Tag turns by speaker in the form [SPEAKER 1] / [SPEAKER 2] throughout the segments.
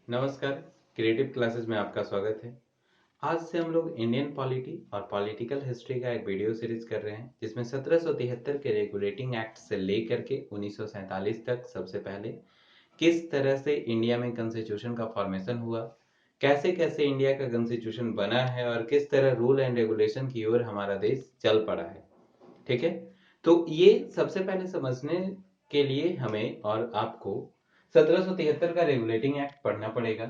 [SPEAKER 1] नमस्कार। Creative classes में आपका स्वागत है। आज से हम लोग इंडियन पॉलिटी और पॉलिटिकल हिस्ट्री का एक वीडियो सीरीज कर रहे हैं, जिसमें 1773 के रेगुलेटिंग एक्ट से लेकर के 1947 तक सबसे पहले किस तरह से इंडिया में कॉन्स्टिट्यूशन का फॉर्मेशन हुआ, कैसे कैसे इंडिया का कॉन्स्टिट्यूशन बना है और किस तरह रूल एंड रेगुलेशन की ओर हमारा देश चल पड़ा है। ठीक है, तो ये सबसे पहले समझने के लिए हमें और आपको 1773 का रेगुलेटिंग एक्ट पढ़ना पड़ेगा।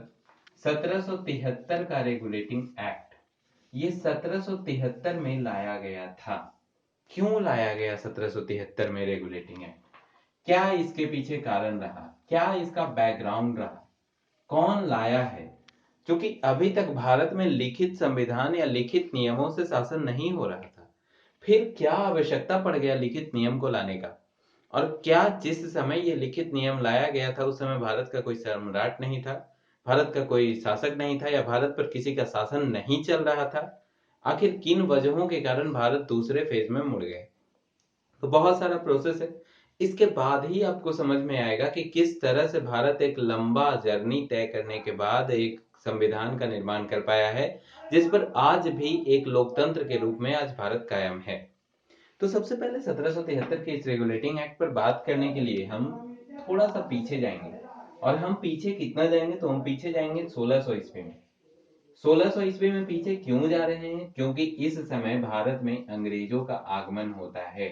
[SPEAKER 1] 1773 का रेगुलेटिंग एक्ट ये 1773 में लाया गया था। क्यों लाया गया 1773 में रेगुलेटिंग एक्ट? क्या इसके पीछे कारण रहा, क्या इसका बैकग्राउंड रहा, कौन लाया है? क्योंकि अभी तक भारत में लिखित संविधान या लिखित नियमों से शासन नहीं हो रहा था। फिर क्या आवश्यकता पड़ गया लिखित नियम को लाने का? और क्या जिस समय ये लिखित नियम लाया गया था उस समय भारत का कोई सम्राट नहीं था, भारत का कोई शासक नहीं था, या भारत पर किसी का शासन नहीं चल रहा था? आखिर किन वजहों के कारण भारत दूसरे फेज में मुड़ गए? तो बहुत सारा प्रोसेस है। इसके बाद ही आपको समझ में आएगा कि किस तरह से भारत एक लंबा जर्नी तय करने के बाद एक संविधान का निर्माण कर पाया है, जिस पर आज भी एक लोकतंत्र के रूप में आज भारत कायम है। तो सबसे पहले 1773 के इस रेगुलेटिंग एक्ट पर बात करने के लिए हम थोड़ा सा पीछे जाएंगे। और हम पीछे कितना जाएंगे? तो हम पीछे जाएंगे 1600 ईस्वी में। 1600 ईस्वी में पीछे क्यों जा रहे हैं? क्योंकि इस समय भारत में अंग्रेजों का आगमन होता है।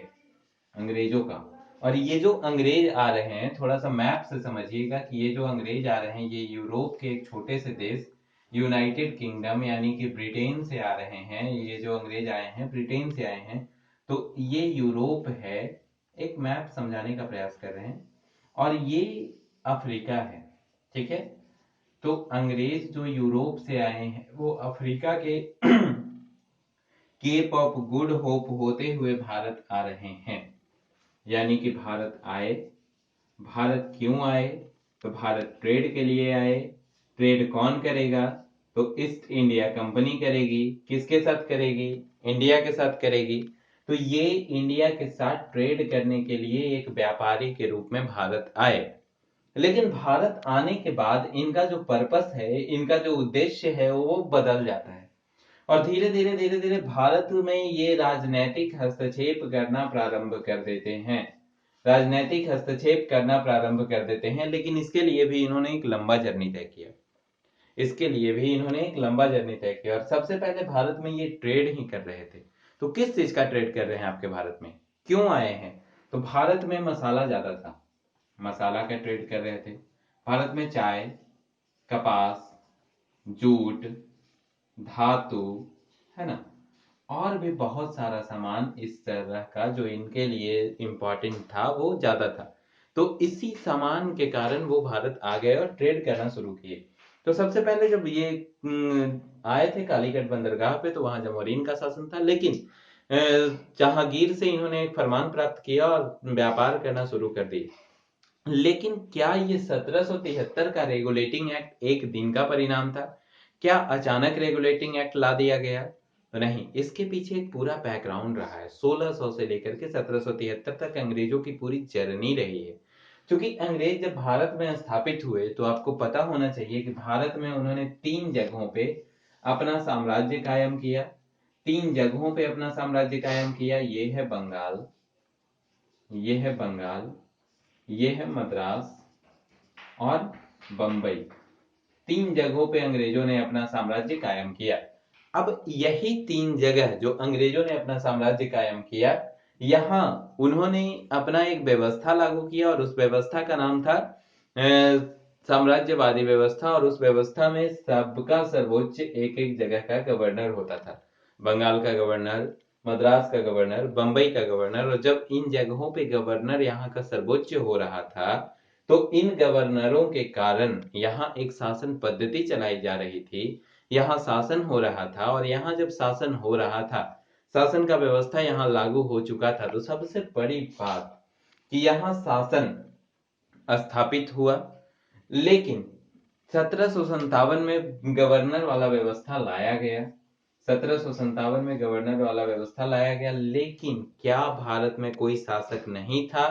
[SPEAKER 1] अंग्रेजों का, और ये जो अंग्रेज आ रहे हैं, थोड़ा सा मैप से समझिएगा कि ये जो अंग्रेज आ रहे हैं ये यूरोप के एक छोटे से देश यूनाइटेड किंगडम यानी कि ब्रिटेन से आ रहे हैं। ये जो अंग्रेज आए हैं ब्रिटेन से आए हैं, तो ये यूरोप है। एक मैप समझाने का प्रयास कर रहे हैं। और ये अफ्रीका है। ठीक है, तो अंग्रेज जो यूरोप से आए हैं वो अफ्रीका के केप ऑफ गुड होप होते हुए भारत आ रहे हैं। यानी कि भारत आए। भारत क्यों आए? तो भारत ट्रेड के लिए आए। ट्रेड कौन करेगा? तो ईस्ट इंडिया कंपनी करेगी। किसके साथ करेगी? इंडिया के साथ करेगी। तो ये इंडिया के साथ ट्रेड करने के लिए एक व्यापारी के रूप में भारत आए। लेकिन भारत आने के बाद इनका जो पर्पस है, इनका जो उद्देश्य है वो बदल जाता है। और धीरे धीरे धीरे धीरे भारत में ये राजनैतिक हस्तक्षेप करना प्रारंभ कर देते हैं। राजनैतिक हस्तक्षेप करना प्रारंभ कर देते हैं, लेकिन इसके लिए भी इन्होंने एक लंबा जर्नी तय किया। इसके लिए भी इन्होंने एक लंबा जर्नी तय किया। और सबसे पहले भारत में ये ट्रेड ही कर रहे थे। तो किस चीज का ट्रेड कर रहे हैं आपके भारत में? क्यों आए हैं? तो भारत में मसाला ज्यादा था, मसाला का ट्रेड कर रहे थे। भारत में चाय, कपास, जूट, धातु, है ना, और भी बहुत सारा सामान इस तरह का जो इनके लिए इंपॉर्टेंट था वो ज्यादा था। तो इसी सामान के कारण वो भारत आ गए और ट्रेड करना शुरू किए। तो सबसे पहले जब ये आए थे कालीकट बंदरगाह पे, तो वहां जमोरीन का शासन था। लेकिन जहांगीर से इन्होंने एक फरमान प्राप्त किया और व्यापार करना शुरू कर दिया। लेकिन क्या ये 1773 का रेगुलेटिंग एक्ट एक दिन का परिणाम था? क्या अचानक रेगुलेटिंग एक्ट ला दिया गया? तो नहीं, इसके पीछे एक पूरा बैकग्राउंड रहा है। 1600 से लेकर के 1773 तक अंग्रेजों की पूरी जर्नी रही है। क्योंकि अंग्रेज जब भारत में स्थापित हुए तो आपको पता होना चाहिए कि भारत में उन्होंने 3 जगहों पे अपना साम्राज्य कायम किया। 3 जगहों पे अपना साम्राज्य कायम किया। ये है बंगाल, ये है बंगाल, ये है मद्रास और बंबई। 3 जगहों पे अंग्रेजों ने अपना साम्राज्य कायम किया। अब यही 3 जगह जो अंग्रेजों ने अपना साम्राज्य कायम किया, यहां उन्होंने अपना एक व्यवस्था लागू किया और उस व्यवस्था का नाम था साम्राज्यवादी व्यवस्था। और उस व्यवस्था में सबका सर्वोच्च एक एक जगह का गवर्नर होता था। बंगाल का गवर्नर, मद्रास का गवर्नर, बंबई का गवर्नर। और जब इन जगहों पे गवर्नर यहाँ का सर्वोच्च हो रहा था, तो इन गवर्नरों के कारण यहाँ एक शासन पद्धति चलाई जा रही थी। यहाँ शासन हो रहा था, और यहाँ जब शासन हो रहा था, शासन का व्यवस्था यहाँ लागू हो चुका था, तो सबसे बड़ी बात कि यहाँ शासन स्थापित हुआ। लेकिन 1757 में गवर्नर वाला व्यवस्था लाया गया। 1757 में गवर्नर वाला व्यवस्था लाया गया, लेकिन क्या भारत में कोई शासक नहीं था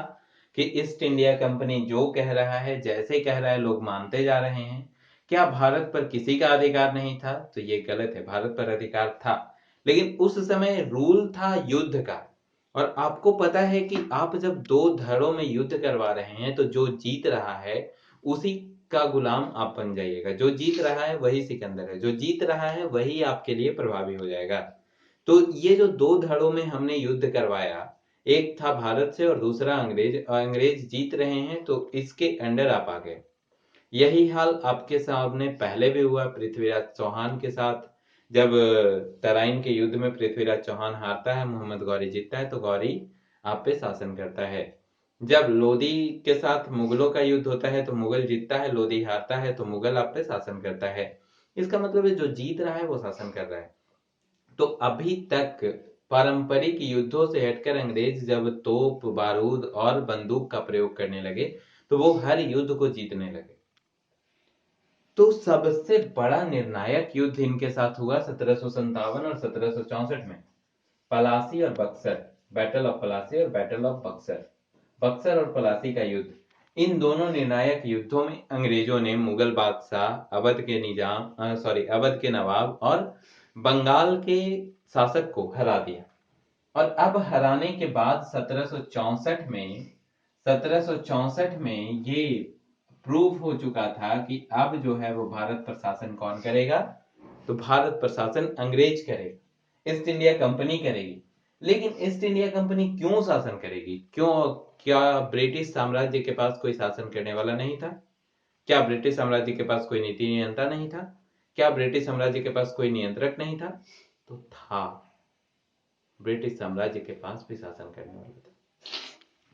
[SPEAKER 1] कि ईस्ट इंडिया कंपनी जो कह रहा है, जैसे कह रहा है, लोग मानते जा रहे हैं? क्या भारत पर किसी का अधिकार नहीं था? तो ये गलत है, भारत पर अधिकार था, लेकिन उस समय रूल था युद्ध का। और आपको पता है कि आप जब दो धड़ों में युद्ध करवा रहे हैं तो जो जीत रहा है उसी का गुलाम आप बन जाइएगा। जो जीत रहा है वही सिकंदर है, जो जीत रहा है वही आपके लिए प्रभावी हो जाएगा। तो ये जो दो धड़ों में हमने युद्ध करवाया, एक था भारत से और दूसरा अंग्रेज जीत रहे हैं, तो इसके अंडर आप आ गए। यही हाल आपके सामने पहले भी हुआ पृथ्वीराज चौहान के साथ। जब तराइन के युद्ध में पृथ्वीराज चौहान हारता है, मोहम्मद गौरी जीतता है, तो गौरी आप पे शासन करता है। जब लोदी के साथ मुगलों का युद्ध होता है तो मुगल जीतता है, लोदी हारता है, तो मुगल आप पे शासन करता है। इसका मतलब है जो जीत रहा है वो शासन कर रहा है। तो अभी तक पारंपरिक युद्धों से हटकर अंग्रेज जब तोप, बारूद और बंदूक का प्रयोग करने लगे तो वो हर युद्ध को जीतने लगे। तो सबसे बड़ा निर्णायक युद्ध इनके साथ हुआ 1757 और 1764 में, पलासी और बक्सर, बैटल ऑफ पलासी और बैटल ऑफ बक्सर। बक्सर और पलासी का युद्ध, इन दोनों निर्णायक युद्धों में अंग्रेजों ने मुगल बादशाह, अवध के नवाब और बंगाल के शासक को हरा दिया। और अब हराने के बाद 1764 में ये प्रूफ हो चुका था कि अब जो है वो भारत पर शासन कौन करेगा? तो भारत पर शासन अंग्रेज करेगा, ईस्ट इंडिया कंपनी करेगी। लेकिन ईस्ट इंडिया कंपनी क्यों शासन करेगी? क्यों? क्या ब्रिटिश साम्राज्य के पास कोई शासन करने वाला नहीं था? क्या ब्रिटिश साम्राज्य के पास कोई नीति नियंता नहीं था? क्या ब्रिटिश साम्राज्य के पास कोई नियंत्रक नहीं था? तो था। ब्रिटिश साम्राज्य के पास भी शासन करने वाला था।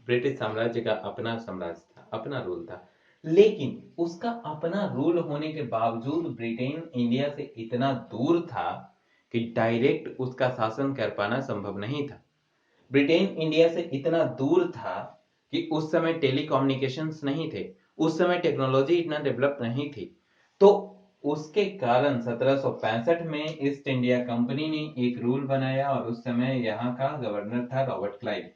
[SPEAKER 1] ब्रिटिश साम्राज्य का अपना साम्राज्य था, अपना रूल था, लेकिन उसका अपना रूल होने के बावजूद ब्रिटेन इंडिया से इतना दूर था कि डायरेक्ट उसका शासन कर पाना संभव नहीं था। ब्रिटेन इंडिया से इतना दूर था कि उस समय टेलीकम्युनिकेशंस नहीं थे, उस समय टेक्नोलॉजी इतना डेवलप नहीं थी। तो उसके कारण 1765 में ईस्ट इंडिया कंपनी ने एक रूल बनाया और उस समय यहाँ का गवर्नर था रॉबर्ट क्लाइव।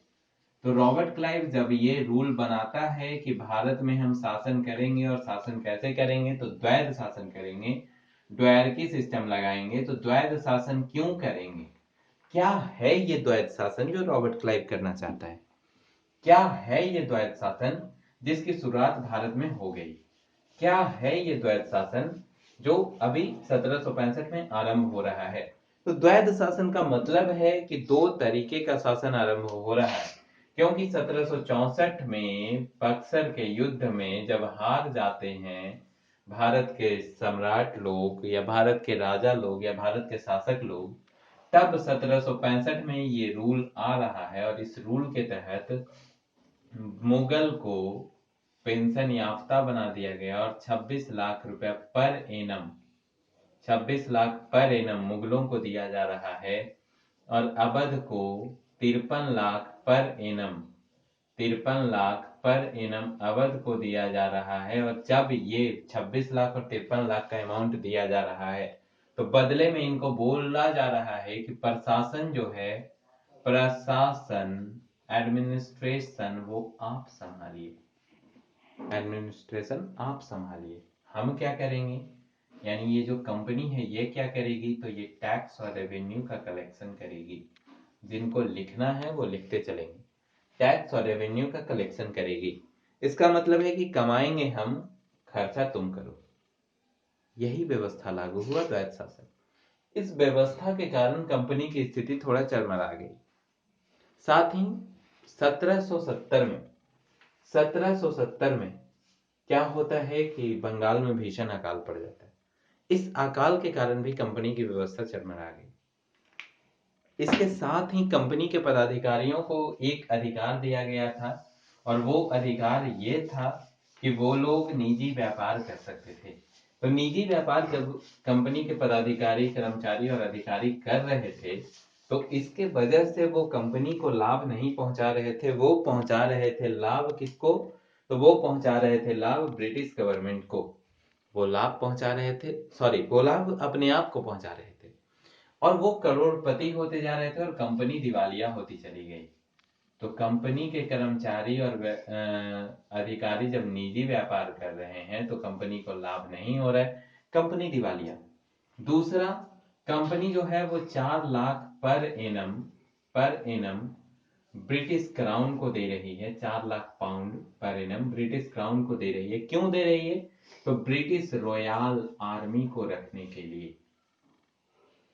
[SPEAKER 1] तो रॉबर्ट क्लाइव जब ये रूल बनाता है कि भारत में हम शासन करेंगे, और शासन कैसे करेंगे? तो द्वैध शासन करेंगे, द्वैरकी सिस्टम लगाएंगे। तो द्वैध शासन क्यों करेंगे? क्या है ये द्वैध शासन जो रॉबर्ट क्लाइव करना चाहता है? क्या है ये द्वैध शासन जिसकी शुरुआत भारत में हो गई? क्या है ये द्वैध शासन जो अभी 1765 में आरंभ हो रहा है? तो द्वैध शासन का मतलब है कि दो तरीके का शासन आरंभ हो रहा है, क्योंकि 1764 में बक्सर के युद्ध में जब हार जाते हैं भारत के सम्राट लोग या भारत के राजा लोग या भारत के शासक लोग, तब 1765 में ये रूल आ रहा है। और इस रूल के तहत मुगल को पेंशन याफ्ता बना दिया गया और 26 लाख रुपया per annum, 26 lakh per annum मुगलों को दिया जा रहा है। और अवध को 53 lakh per annum, 53 lakh per annum Awadh को दिया जा रहा है। और जब ये 26 लाख और 53 लाख का अमाउंट दिया जा रहा है तो बदले में इनको बोला जा रहा है कि प्रशासन जो है, प्रशासन, एडमिनिस्ट्रेशन, वो आप संभालिए, एडमिनिस्ट्रेशन आप संभालिए। हम क्या करेंगे? यानी ये जो कंपनी है ये क्या करेगी? तो ये टैक्स और रेवेन्यू का कलेक्शन करेगी। जिनको लिखना है वो लिखते चलेंगे, टैक्स और रेवेन्यू का कलेक्शन करेगी। इसका मतलब है कि कमाएंगे हम, खर्चा तुम करो। यही व्यवस्था लागू हुआ द्वैध शासन। इस व्यवस्था के कारण कंपनी की स्थिति थोड़ा चरमरा गई। साथ ही 1770 में क्या होता है कि बंगाल में भीषण अकाल पड़ जाता है। इस अकाल के कारण भी कंपनी की व्यवस्था चरमरा गई। इसके साथ ही कंपनी के पदाधिकारियों को एक अधिकार दिया गया था, और वो अधिकार ये था कि वो लोग निजी व्यापार कर सकते थे। तो निजी व्यापार जब कंपनी के पदाधिकारी, कर्मचारी और अधिकारी कर रहे थे तो इसके वजह से वो कंपनी को लाभ नहीं पहुंचा रहे थे, वो पहुंचा रहे थे लाभ किसको? तो वो पहुंचा रहे थे लाभ ब्रिटिश गवर्नमेंट को। वो लाभ पहुंचा रहे थे, वो लाभ अपने आप को पहुंचा रहे थे, और वो करोड़पति होते जा रहे थे और कंपनी दिवालिया होती चली गई। तो कंपनी के कर्मचारी और अधिकारी जब निजी व्यापार कर रहे हैं तो कंपनी को लाभ नहीं हो रहा है, कंपनी दिवालिया। दूसरा, कंपनी जो है वो 4 lakh per annum British crown को दे रही है। 4 lakh pound per annum British crown को दे रही है। क्यों दे रही है? तो ब्रिटिश रॉयल आर्मी को रखने के लिए।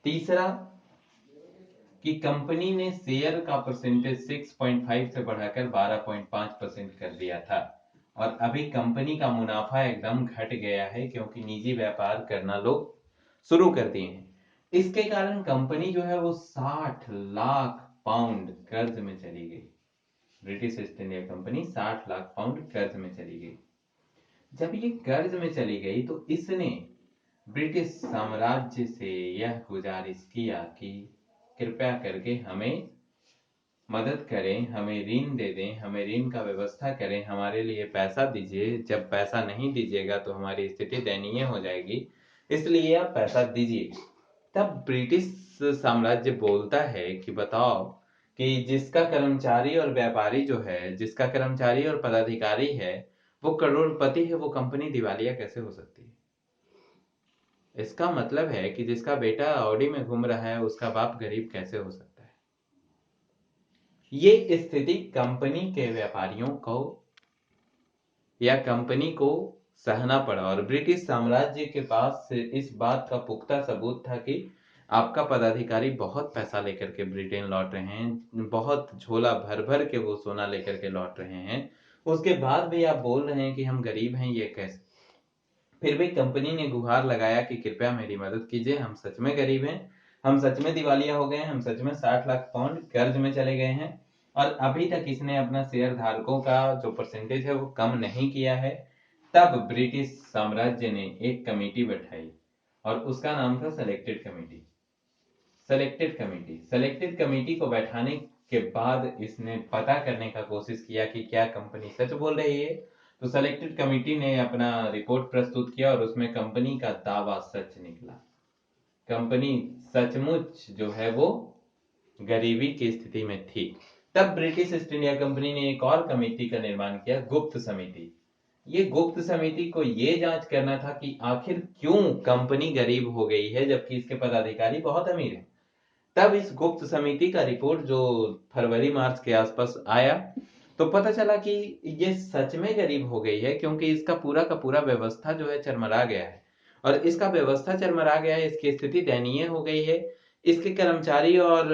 [SPEAKER 1] तीसरा, कि कंपनी ने शेयर का परसेंटेज 6.5 से बढ़ाकर 12.5% कर दिया था और अभी कंपनी का मुनाफा एकदम घट गया है क्योंकि निजी व्यापार करना लोग शुरू कर दिए हैं। इसके कारण कंपनी जो है वो 60 लाख पाउंड कर्ज में चली गई। British east India company 60 lakh pound कर्ज में चली गई। जब ये कर्ज में चली गई तो इसने ब्रिटिश साम्राज्य से यह गुजारिश किया कि कृपया करके हमें मदद करें, हमें ऋण दे दें, हमें ऋण का व्यवस्था करें, हमारे लिए पैसा दीजिए। जब पैसा नहीं दीजिएगा तो हमारी स्थिति दयनीय हो जाएगी, इसलिए आप पैसा दीजिए। तब ब्रिटिश साम्राज्य बोलता है कि बताओ कि जिसका कर्मचारी और व्यापारी जो है, जिसका कर्मचारी और पदाधिकारी है वो करोड़पति है, वो कंपनी दिवालिया कैसे हो सकती है? इसका मतलब है कि जिसका बेटा ऑडी में घूम रहा है उसका बाप गरीब कैसे हो सकता है? ये स्थिति कंपनी के व्यापारियों को या कंपनी को सहना पड़ा और ब्रिटिश साम्राज्य के पास इस बात का पुख्ता सबूत था कि आपका पदाधिकारी बहुत पैसा लेकर के ब्रिटेन लौट रहे हैं, बहुत झोला भर भर के वो सोना लेकर के लौट रहे हैं, उसके बाद भी आप बोल रहे हैं कि हम गरीब हैं, ये कैसे? फिर भी कंपनी ने गुहार लगाया कि कृपया मेरी मदद कीजिए, हम सच में गरीब हैं, हम सच में दिवालिया हो गए हैं, हम सच में 60 लाख पाउंड कर्ज में चले गए हैं और अभी तक इसने अपना शेयर धारकों का जो परसेंटेज है वो कम नहीं किया है। तब ब्रिटिश साम्राज्य ने एक कमेटी बैठाई और उसका नाम था सेलेक्टेड कमेटी। सेलेक्टेड कमेटी को बैठाने के बाद इसने पता करने का कोशिश किया कि क्या कंपनी सच बोल रही है। तो सेलेक्टेड कमेटी ने अपना रिपोर्ट प्रस्तुत किया और उसमें कंपनी का दावा सच निकला। कंपनी सचमुच जो है वो गरीबी की स्थिति में थी। तब ब्रिटिश ईस्ट इंडिया कंपनी ने एक और कमेटी का निर्माण किया, गुप्त समिति। ये गुप्त समिति को ये जांच करना था कि आखिर क्यों कंपनी गरीब हो गई है जबकि इसके पदाधिकारी बहुत अमीर हैं। तब इस गुप्त समिति का रिपोर्ट जो फरवरी मार्च के आसपास आया तो पता चला कि ये सच में गरीब हो गई है क्योंकि इसका पूरा का पूरा व्यवस्था जो है चरमरा गया है और इसका व्यवस्था चरमरा गया है, इसकी स्थिति दयनीय हो गई है। इसके कर्मचारी और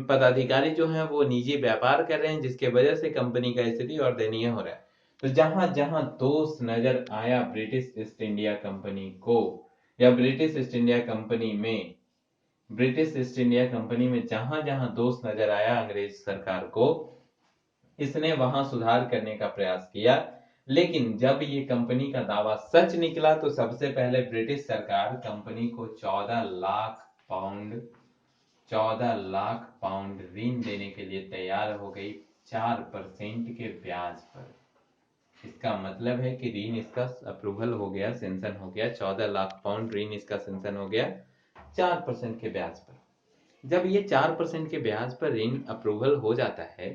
[SPEAKER 1] पदाधिकारी जो हैं वो निजी व्यापार कर रहे हैं जिसके वजह से कंपनी का स्थिति और दयनीय हो रहा है। तो जहां जहां दोष नजर आया ब्रिटिश ईस्ट इंडिया कंपनी को या ब्रिटिश ईस्ट इंडिया कंपनी में जहां जहां दोष नजर आया अंग्रेज सरकार को, इसने वहां सुधार करने का प्रयास किया। लेकिन जब ये कंपनी का दावा सच निकला तो सबसे पहले ब्रिटिश सरकार कंपनी को 14 लाख पाउंड ऋण देने के लिए तैयार हो गई 4% के ब्याज पर। इसका मतलब है कि ऋण इसका अप्रूवल हो गया, सेंशन हो गया, 14 लाख पाउंड ऋण इसका सेंशन हो गया 4% के ब्याज पर। जब ये 4% के ब्याज पर ऋण अप्रूवल हो जाता है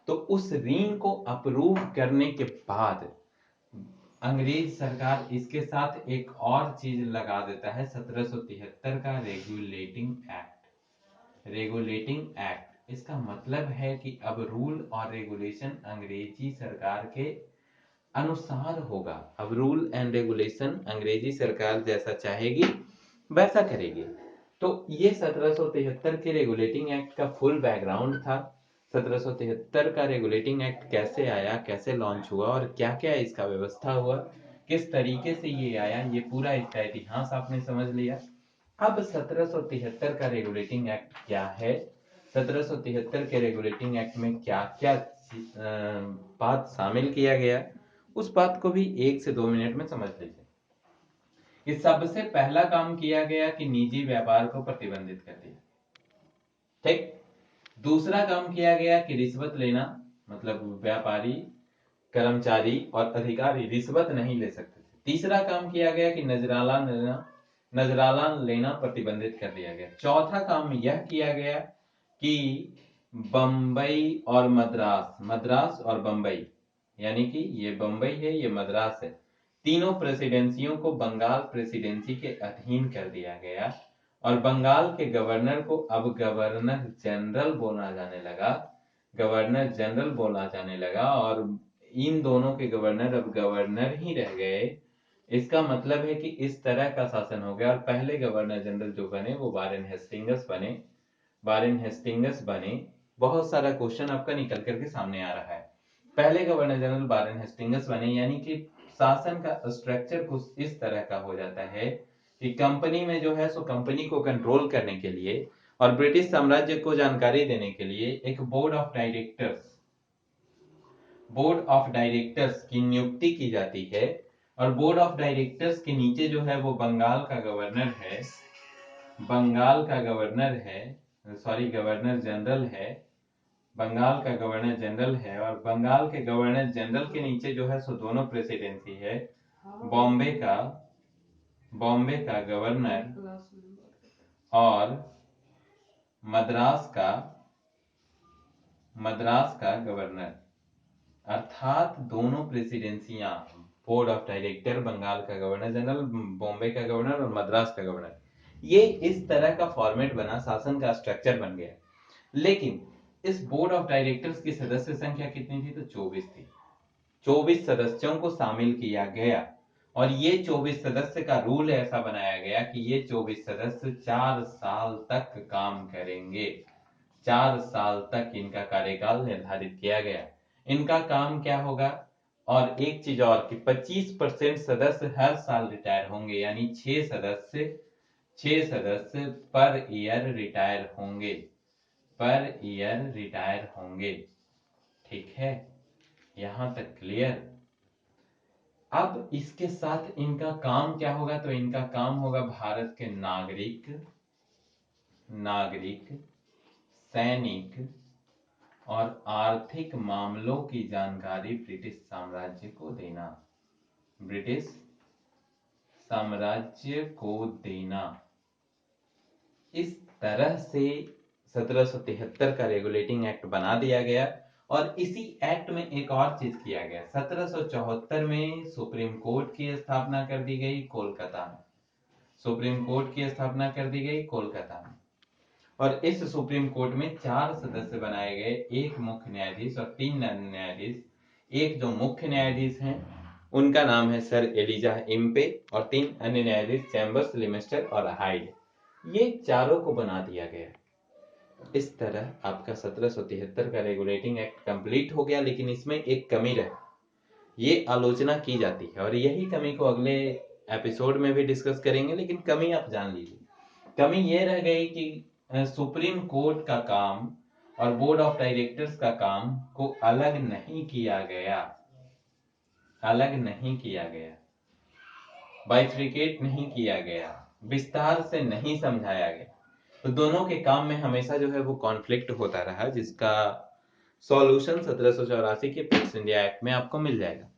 [SPEAKER 1] तो उस ऋण को अप्रूव करने के बाद अंग्रेज सरकार इसके साथ एक और चीज लगा देता है, 1773 का रेगुलेटिंग एक्ट। इसका मतलब है कि अब रूल और रेगुलेशन अंग्रेजी सरकार के अनुसार होगा। अब रूल एंड रेगुलेशन अंग्रेजी सरकार जैसा चाहेगी वैसा करेगी। तो ये 1773 के रेगुलेटिंग एक्ट का फुल बैकग्राउंड था। 1773 का रेगुलेटिंग एक्ट कैसे आया, कैसे लॉन्च हुआ और क्या क्या इसका व्यवस्था हुआ, किस तरीके से ये आया, ये पूरा इसका इतिहास आपने समझ लिया। अब 1773 का रेगुलेटिंग एक्ट क्या है, 1773 के रेगुलेटिंग एक्ट में क्या क्या बात शामिल किया गया, उस बात को भी 1 से 2 मिनट में समझ लीजिए। कि सबसे पहला काम किया गया कि निजी व्यापार को प्रतिबंधित कर दिया, ठीक। दूसरा काम किया गया कि रिश्वत लेना, मतलब व्यापारी, कर्मचारी और अधिकारी रिश्वत नहीं ले सकते थे। तीसरा काम किया गया कि नजराना लेना प्रतिबंधित कर दिया गया। चौथा काम यह किया गया कि बंबई और मद्रास और बंबई, यानी कि ये बंबई है, ये मद्रास है, तीनों प्रेसिडेंसियों को बंगाल प्रेसिडेंसी के अधीन कर दिया गया और बंगाल के गवर्नर को अब गवर्नर जनरल बोला जाने लगा, गवर्नर जनरल बोला जाने लगा और इन दोनों के गवर्नर अब गवर्नर ही रह गए। इसका मतलब है कि इस तरह का शासन हो गया और पहले गवर्नर जनरल जो बने वो वारेन हेस्टिंग्स बने, वारेन हेस्टिंग्स बने। बहुत सारा क्वेश्चन आपका निकल करके सामने आ रहा है। पहले गवर्नर जनरल वारेन हेस्टिंग्स बने, यानी कि शासन का स्ट्रक्चर कुछ इस तरह का हो जाता है कि कंपनी में जो है सो कंपनी को कंट्रोल करने के लिए और ब्रिटिश साम्राज्य को जानकारी देने के लिए एक बोर्ड ऑफ डायरेक्टर्स की नियुक्ति की जाती है और बोर्ड ऑफ डायरेक्टर्स के नीचे जो है वो बंगाल का गवर्नर जनरल है, बंगाल का गवर्नर जनरल है और बंगाल के गवर्नर जनरल के नीचे जो है सो दोनों प्रेसिडेंसी है, बॉम्बे का गवर्नर और मद्रास का गवर्नर, अर्थात दोनों प्रेसिडेंसियां, बोर्ड ऑफ डायरेक्टर, बंगाल का गवर्नर जनरल, बॉम्बे का गवर्नर और मद्रास का गवर्नर, ये इस तरह का फॉर्मेट बना, शासन का स्ट्रक्चर बन गया। लेकिन इस बोर्ड ऑफ डायरेक्टर्स की सदस्य संख्या कितनी थी? तो 24 थी। 24 सदस्यों को शामिल किया गया और ये 24 सदस्य का रूल ऐसा बनाया गया कि ये 24 सदस्य 4 साल तक काम करेंगे। 4 साल तक इनका कार्यकाल निर्धारित किया गया। इनका काम क्या होगा? और एक चीज और कि 25% सदस्य हर साल रिटायर होंगे, यानी 6 सदस्य पर ईयर रिटायर होंगे। ठीक है, यहां तक क्लियर। अब इसके साथ इनका काम क्या होगा? तो इनका काम होगा भारत के नागरिक, सैनिक और आर्थिक मामलों की जानकारी ब्रिटिश साम्राज्य को देना। इस तरह से 1773 का रेगुलेटिंग एक्ट बना दिया गया और इसी एक्ट में एक और चीज किया गया। 1774 में सुप्रीम कोर्ट की स्थापना कर दी गई कोलकाता में, और इस सुप्रीम कोर्ट में 4 सदस्य बनाए गए, एक मुख्य न्यायाधीश और 3 अन्य न्यायाधीश। एक जो मुख्य न्यायाधीश हैं उनका नाम है सर एलिजा इम्पे और 3 अन्य न्यायाधीश चैम्बर्स, लिमिस्टर और हाइड। ये चारों को बना दिया गया। इस तरह आपका 1773 का रेगुलेटिंग एक्ट कंप्लीट हो गया, लेकिन इसमें एक कमी रही, ये आलोचना की जाती है और यही कमी को अगले एपिसोड में भी डिस्कस करेंगे। लेकिन कमी आप जान लीजिए, कमी ये रह गई कि सुप्रीम कोर्ट का काम और बोर्ड ऑफ डायरेक्टर्स का काम को अलग नहीं किया गया, बाइफरिकेट नहीं किया गया, विस्तार से नहीं समझाया गया। तो दोनों के काम में हमेशा जो है वो कॉन्फ्लिक्ट होता रहा, जिसका सॉल्यूशन 1784 के पिट्स इंडिया एक्ट में आपको मिल जाएगा।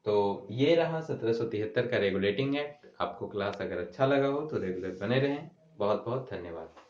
[SPEAKER 1] तो ये रहा 1773 का रेगुलेटिंग एक्ट। आपको क्लास अगर अच्छा लगा हो तो रेगुलर बने रहें। बहुत बहुत धन्यवाद।